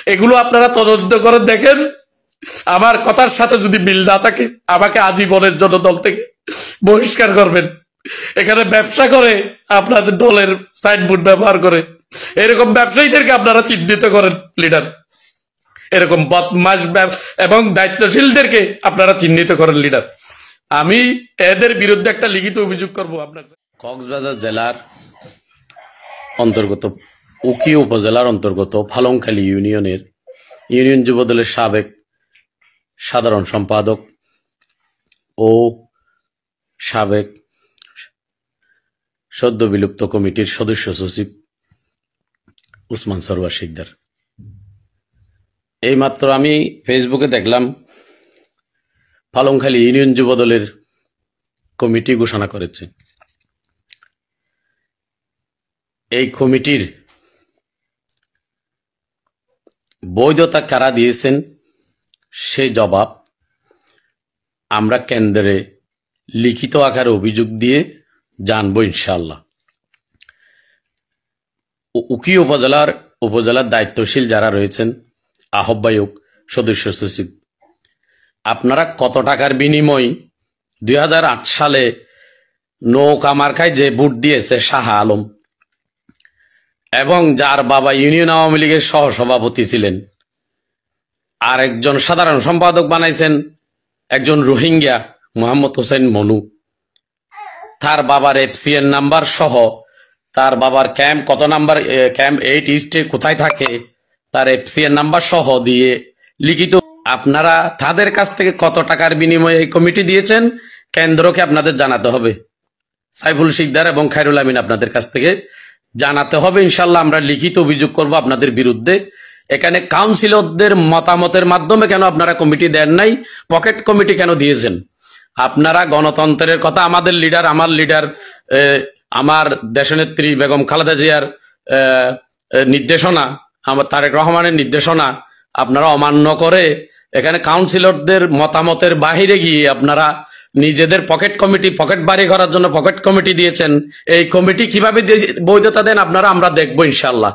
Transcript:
এগুলো আপনারা তদন্ত করে দেখেন। আমার কথার সাথে যদি মিল না থাকে আমাকে আজীবনের জন্য দল থেকে বহিষ্কার করবেন। এখানে ব্যবসা করে আপনাদের দলের সাইনবোর্ড ব্যবহার করে এরকম ব্যবসায়ীদেরকে আপনারা চিহ্নিত করেন লিডার, এরকম বদমাশ এবং দায়িত্বশীলদেরকে আপনারা চিহ্নিত করেন লিডার। আমি এদের বিরুদ্ধে একটা লিখিত অভিযোগ করব আপনার। কক্সবাজার জেলার অন্তর্গত উকি উপজেলার অন্তর্গত ফালংখালী ইউনিয়নের ইউনিয়ন যুবদলের সাবেক সাধারণ সম্পাদক ও সাবেক সদ্য বিলুপ্ত কমিটির সদস্য সচিব উসমান সরওয়ার শিকদার। এইমাত্র আমি ফেসবুকে দেখলাম ফালংখালী ইউনিয়ন যুবদলের কমিটি ঘোষণা করেছে। এই কমিটির বৈধতা কারা দিয়েছেন সেই জবাব আমরা কেন্দ্রে লিখিত আকারে অভিযোগ দিয়ে জানবো ইনশাআল্লাহ। উকি উপজেলার দায়িত্বশীল যারা রয়েছেন, আহ্বায়ক, সদস্য সচিব, আপনারা কত টাকার বিনিময় 2008 সালে নৌকা মার্কায় যে ভোট দিয়েছে শাহ আলম এবং যার বাবা ইউনিয়ন আওয়ামী লীগের সহসভাপতি ছিলেন, আর একজন সাধারণ সম্পাদক বানাইছেন একজন রোহিঙ্গা মোহাম্মদ হোসেন মনু, তার বাবার এফসিএন নাম্বার সহ তার বাবার ক্যাম্প কত নাম্বার, ক্যাম্প 8 ইস্টে কোথায় থাকে তার এফসিএন নাম্বার সহ দিয়ে লিখিত। আপনারা তাদের কাছ থেকে কত টাকার বিনিময়ে এই কমিটি দিয়েছেন কেন্দ্রকে আপনাদের জানাতে হবে। সাইফুল শিকদার এবং খায়রুল আমিন আপনাদের কাছ থেকে জানাতে হবে ইনশাল্লাহ। আমরা লিখিত অভিযোগ করব আপনাদের বিরুদ্ধে। এখানে কাউন্সিলরদের মতামতের মাধ্যমে কেন আপনারা কমিটি দেন নাই, পকেট কমিটি কেন দিয়েছেন? আপনারা গণতন্ত্রের কথা, আমাদের লিডার, আমার লিডার, আমার দেশনেত্রী বেগম খালেদা জিয়ার নির্দেশনা, আমার তারেক রহমানের নির্দেশনা আপনারা অমান্য করে এখানে কাউন্সিলরদের মতামতের বাহিরে গিয়ে আপনারা নিজেদের পকেট বাড়ি করার জন্য পকেট কমিটি দিয়েছেন। এই কমিটি কিভাবে বৈধতা দেন আপনারা আমরা দেখবো ইনশাল্লাহ।